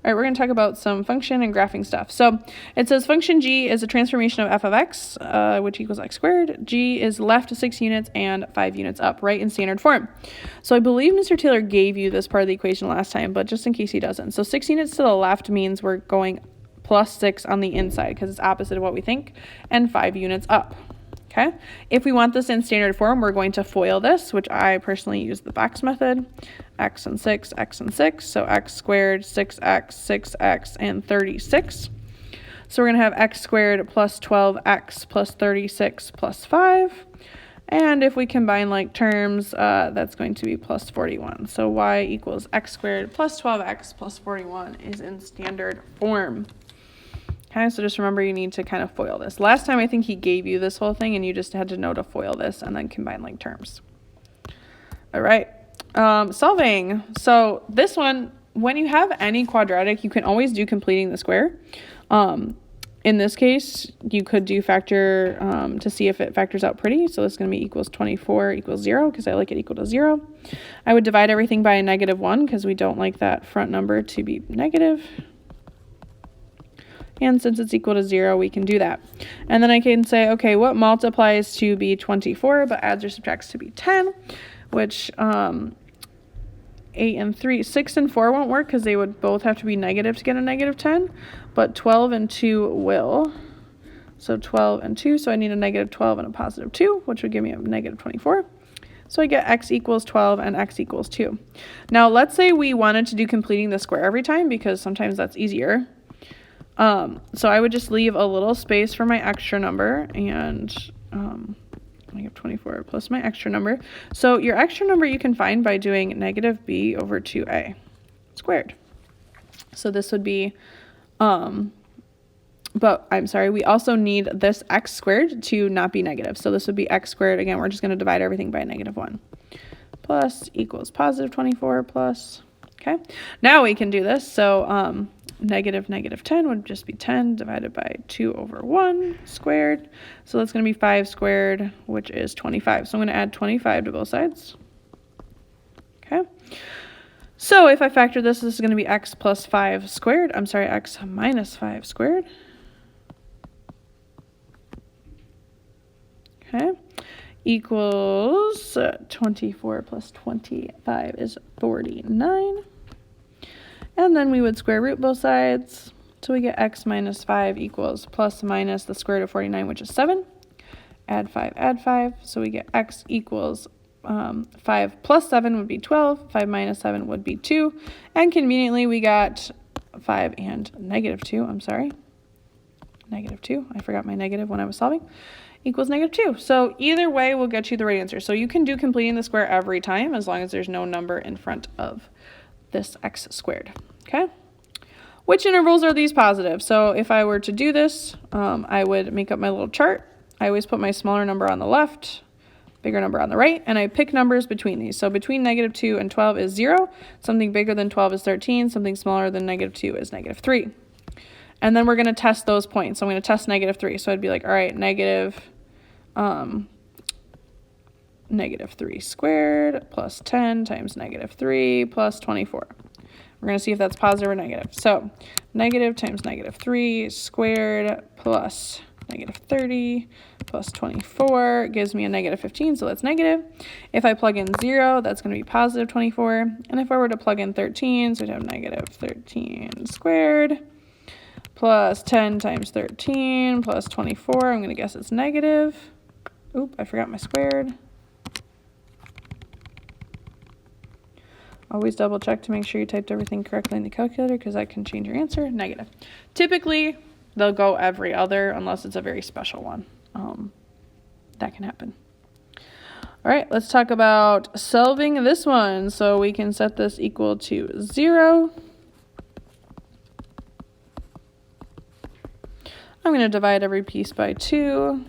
right, we're going to talk about some function and graphing stuff. So it says function g is a transformation of f of x, which equals x squared. G is left 6 units and 5 units up, right, in standard form. So I believe Mr. Taylor gave you this part of the equation last time, but just in case he doesn't. So 6 units to the left means we're going plus 6 on the inside because it's opposite of what we think, and 5 units up. Okay, if we want this in standard form, we're going to FOIL this, which I personally use the box method. X and 6, so x squared, 6x, 6x, and 36. So we're going to have x squared plus 12x plus 36 plus 5. And if we combine like terms, that's going to be plus 41. So y equals x squared plus 12x plus 41 is in standard form. Okay, so just remember you need to kind of FOIL this. Last time I think he gave you this whole thing and you just had to know to FOIL this and then combine like terms. All right, solving. So this one, when you have any quadratic, you can always do completing the square. In this case, you could do factor to see if it factors out pretty. So it's going to be equals 24 equals 0 because I like it equal to 0. I would divide everything by a -1 because we don't like that front number to be negative. And since it's equal to 0, we can do that. And then I can say, okay, what multiplies to be 24 but adds or subtracts to be 10, which 8 and 3, 6 and 4 won't work because they would both have to be negative to get a -10, but 12 and 2 will. So 12 and 2, so I need a -12 and a +2, which would give me a -24. So I get x equals 12 and x equals 2. Now let's say we wanted to do completing the square every time because sometimes that's easier. So I would just leave a little space for my extra number, and I have 24 plus my extra number. So your extra number you can find by doing -b over 2a squared. So this would be, but I'm sorry, we also need this x squared to not be negative. So this would be x squared. Again, we're just going to divide everything by -1. Plus equals +24 plus, okay. Now we can do this. So, -10 would just be 10 divided by 2 over 1 squared. So that's going to be 5 squared, which is 25. So I'm going to add 25 to both sides. Okay. So if I factor this is going to be x plus 5 squared. I'm sorry, x minus 5 squared. Okay. Equals 24 plus 25 is 49. And then we would square root both sides. So we get x minus 5 equals plus minus the square root of 49, which is 7. Add 5. So we get x equals 5 plus 7 would be 12. 5 minus 7 would be 2. And conveniently, we got 5 and -2. I'm sorry. -2. I forgot my negative when I was solving. Equals -2. So either way will get you the right answer. So you can do completing the square every time as long as there's no number in front of this x squared. Okay. Which intervals are these positive? So if I were to do this, I would make up my little chart. I always put my smaller number on the left, bigger number on the right, and I pick numbers between these. So between -2 and 12 is 0. Something bigger than 12 is 13. Something smaller than -2 is -3. And then we're going to test those points. So I'm going to test -3. So I'd be like, all right, -3 squared plus 10 times -3 plus 24. We're going to see if that's positive or negative. So negative times -3 squared plus -30 plus 24 gives me a -15, so that's negative. If I plug in 0, that's going to be positive 24. And if I were to plug in 13, so we'd have -13 squared plus 10 times 13 plus 24. I'm going to guess it's negative. Oop, I forgot my squared. Always double check to make sure you typed everything correctly in the calculator because that can change your answer. Negative. Typically, they'll go every other unless it's a very special one. That can happen. All right, let's talk about solving this one. So we can set this equal to 0. I'm going to divide every piece by 2.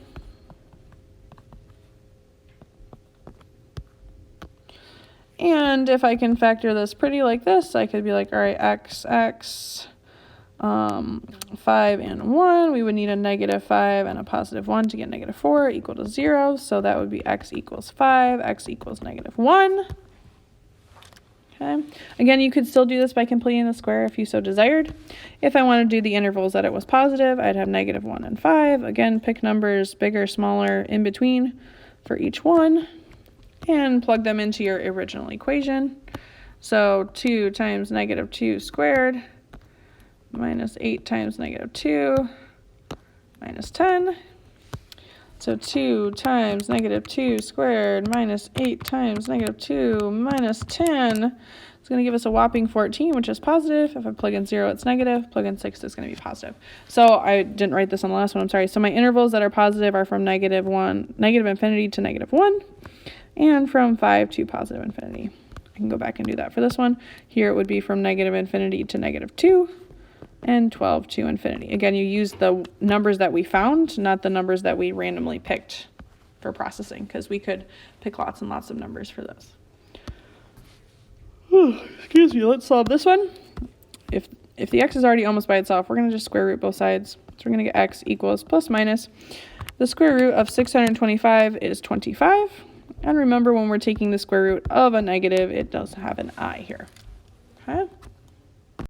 And if I can factor this pretty like this, I could be like, all right, x, 5 and 1. We would need a -5 and a +1 to get -4 equal to 0. So that would be x equals 5, x equals -1. Okay. Again, you could still do this by completing the square if you so desired. If I want to do the intervals that it was positive, I'd have -1 and 5. Again, pick numbers bigger, smaller, in between for each one, and plug them into your original equation. So 2 times -2 squared minus 8 times -2 minus 10. So 2 times -2 squared minus 8 times -2 minus 10 is going to give us a whopping 14, which is positive. If I plug in 0, it's negative. Plug in 6, it's going to be positive. So I didn't write this on the last one, I'm sorry. So my intervals that are positive are from negative infinity to -1, and from 5 to positive infinity. I can go back and do that for this one. Here it would be from negative infinity to -2. And 12 to infinity. Again, you use the numbers that we found, not the numbers that we randomly picked for processing, because we could pick lots and lots of numbers for this. Excuse me, let's solve this one. If the x is already almost by itself, we're going to just square root both sides. So we're going to get x equals plus minus. The square root of 625 is 25. And remember, when we're taking the square root of a negative, it does have an I here.